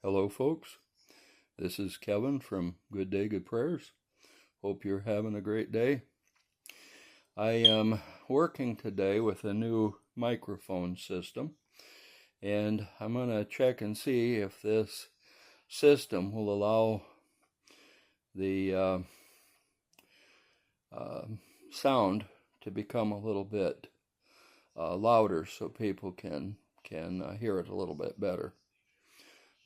Hello, folks. This is Kevin from Good Day, Good Prayers. Hope you're having a great day. I am working today with a new microphone system, and I'm going to check and see if this system will allow the sound to become a little bit louder so people can hear it a little bit better.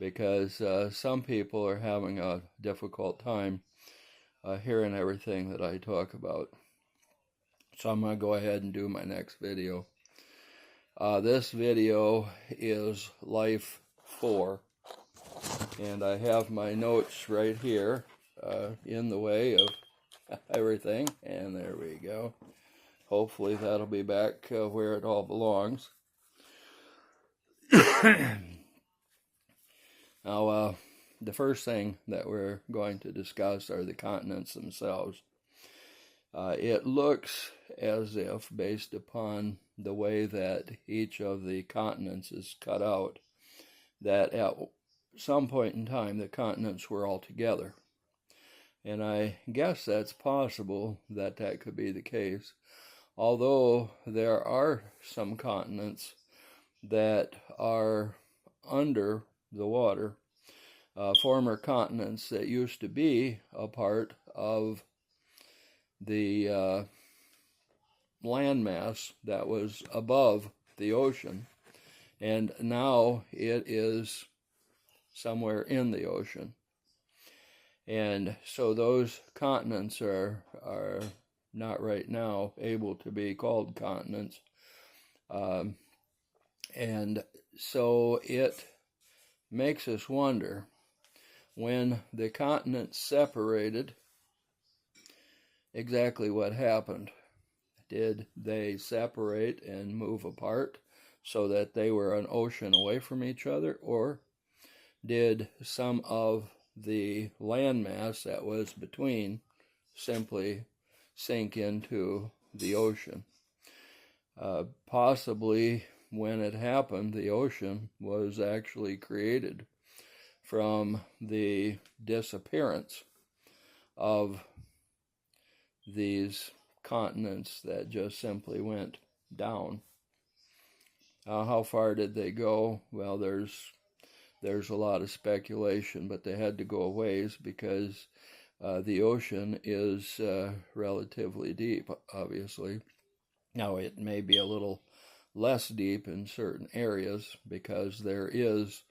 Because some people are having a difficult time hearing everything that I talk about. So I'm going to go ahead and do my next video. This video is Life 4, and I have my notes right here in the way of everything, and there we go. Hopefully that'll be back where it all belongs. Now, the first thing that we're going to discuss are the continents themselves. It looks as if, based upon the way that each of the continents is cut out, that at some point in time the continents were all together. And I guess that's possible that that could be the case, although there are some continents that are under the water, former continents that used to be a part of the landmass that was above the ocean, and now it is somewhere in the ocean. And so those continents are not right now able to be called continents. And so it makes us wonder, when the continents separated, exactly what happened. Did they separate and move apart so that they were an ocean away from each other, or did some of the landmass that was between simply sink into the ocean? Possibly when it happened, the ocean was actually created from the disappearance of these continents that just simply went down. How far did they go? Well, there's a lot of speculation, but they had to go a ways because the ocean is relatively deep, obviously. Now, it may be a little less deep in certain areas because there is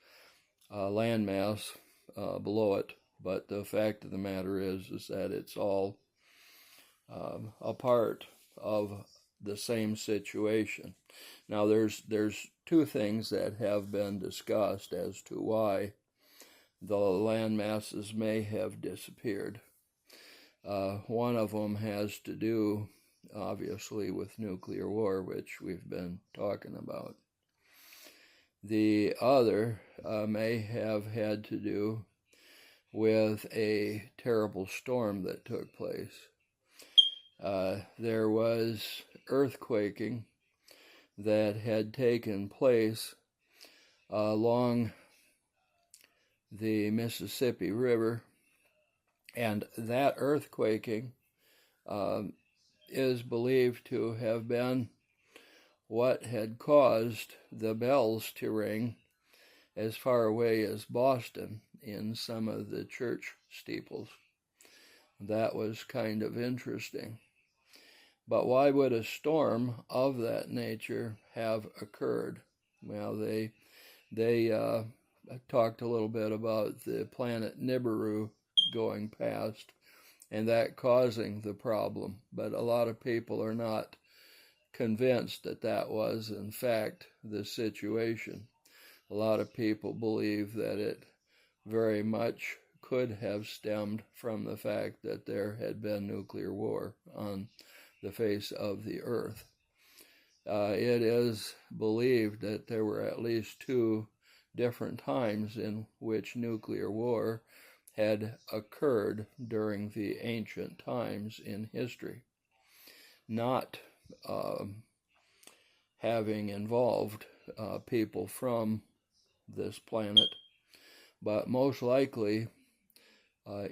landmass below it, but the fact of the matter is that it's all a part of the same situation. Now, there's two things that have been discussed as to why the land masses may have disappeared. One of them has to do, obviously, with nuclear war, which we've been talking about. The other may have had to do with a terrible storm that took place. There was earthquaking that had taken place along the Mississippi River, and that earthquaking is believed to have been what had caused the bells to ring as far away as Boston in some of the church steeples. That was kind of interesting. But why would a storm of that nature have occurred? Well, they talked a little bit about the planet Nibiru going past and that causing the problem. But a lot of people are not convinced that that was, in fact, the situation. A lot of people believe that it very much could have stemmed from the fact that there had been nuclear war on the face of the earth. It is believed that there were at least two different times in which nuclear war had occurred during the ancient times in history, not having involved people from this planet, but most likely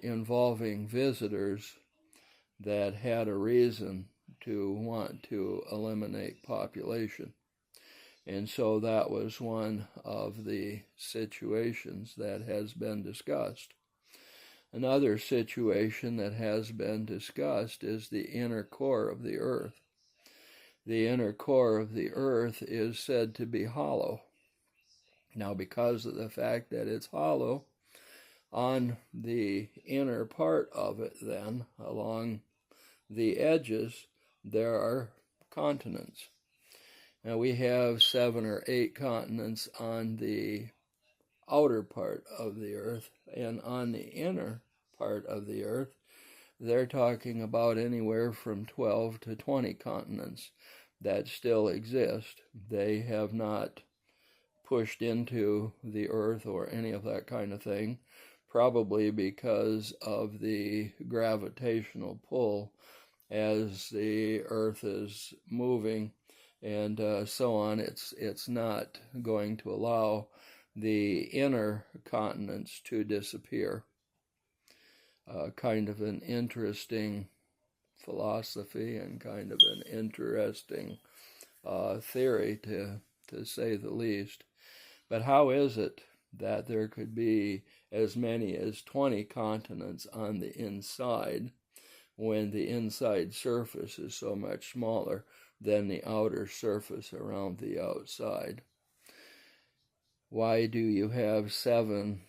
involving visitors that had a reason to want to eliminate population. And so that was one of the situations that has been discussed. Another situation that has been discussed is the inner core of the earth. The inner core of the earth is said to be hollow. Now, because of the fact that it's hollow, on the inner part of it then, along the edges, there are continents. Now, we have 7 or 8 continents on the outer part of the earth, and on the inner part of the earth, they're talking about anywhere from 12 to 20 continents that still exist. They have not pushed into the earth or any of that kind of thing, probably because of the gravitational pull as the earth is moving and so on. It's not going to allow the inner continents to disappear. Kind of an interesting philosophy and kind of an interesting theory, to say the least. But how is it that there could be as many as 20 continents on the inside when the inside surface is so much smaller than the outer surface around the outside? Why do you have 7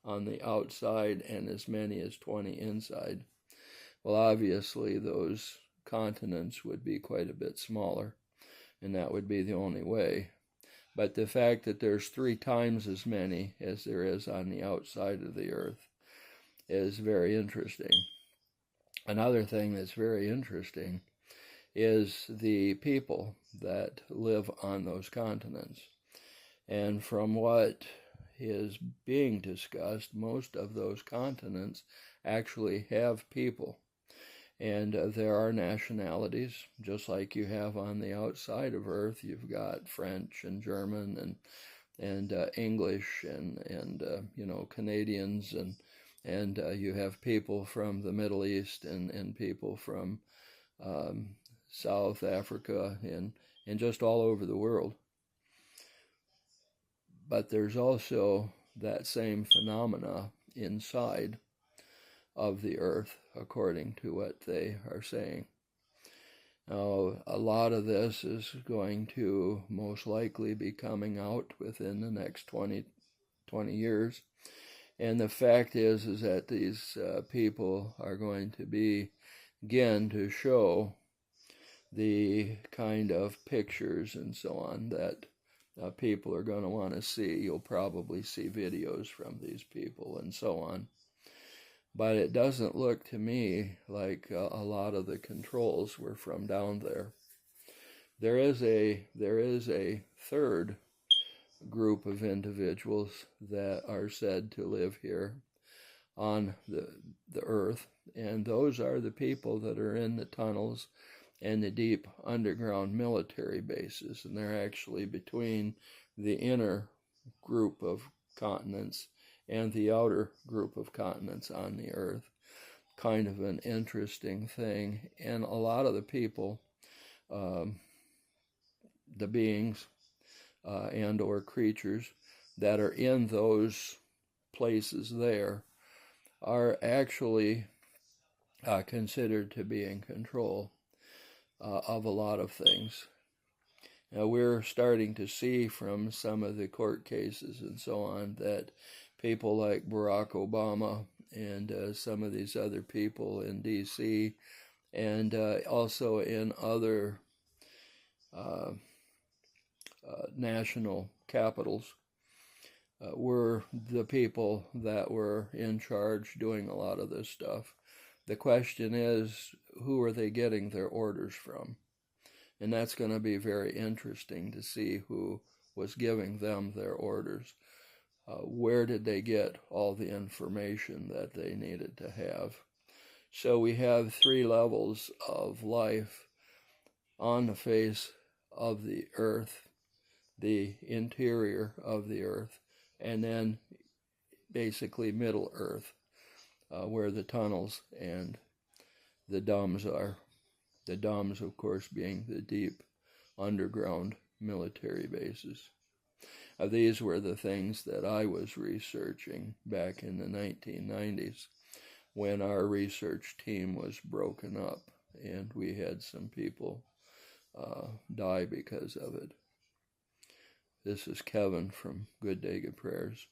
on the outside and as many as 20 inside? Well, obviously those continents would be quite a bit smaller, and that would be the only way. But the fact that there's 3 times as many as there is on the outside of the earth is very interesting. Another thing that's very interesting is the people that live on those continents. And from what is being discussed, most of those continents actually have people. And there are nationalities, just like you have on the outside of Earth. You've got French and German and English and Canadians, and you have people from the Middle East and people from South Africa and just all over the world. But there's also that same phenomena inside of the earth, according to what they are saying. Now, a lot of this is going to most likely be coming out within the next 20 years. And the fact is that these people are going to begin to show the kind of pictures and so on that people are going to want to see. You'll probably see videos from these people and so on. But it doesn't look to me like a lot of the controls were from down there. There is a third group of individuals that are said to live here on the earth, and those are the people that are in the tunnels and the deep underground military bases, and they're actually between the inner group of continents and the outer group of continents on the earth. Kind of an interesting thing. And a lot of the people, the beings and or creatures that are in those places there are actually considered to be in control of a lot of things. Now, we're starting to see from some of the court cases and so on that people like Barack Obama and some of these other people in D.C. and also in other national capitals were the people that were in charge doing a lot of this stuff. The question is, who are they getting their orders from? And that's going to be very interesting to see who was giving them their orders. Where did they get all the information that they needed to have? So we have 3 levels of life on the face of the earth, the interior of the earth, and then basically Middle Earth, where the tunnels and the domes are. The domes, of course, being the deep underground military bases. These were the things that I was researching back in the 1990s when our research team was broken up and we had some people die because of it. This is Kevin from Good Day Good Prayers.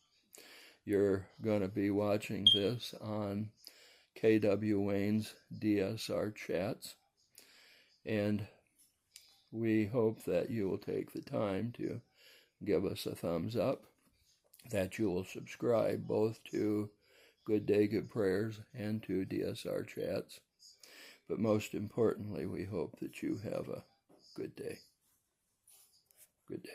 You're going to be watching this on KW Wayne's DSR Chats, and we hope that you will take the time to give us a thumbs up, that you will subscribe both to Good Day Good Prayers and to DSR Chats. But most importantly, we hope that you have a good day. Good day.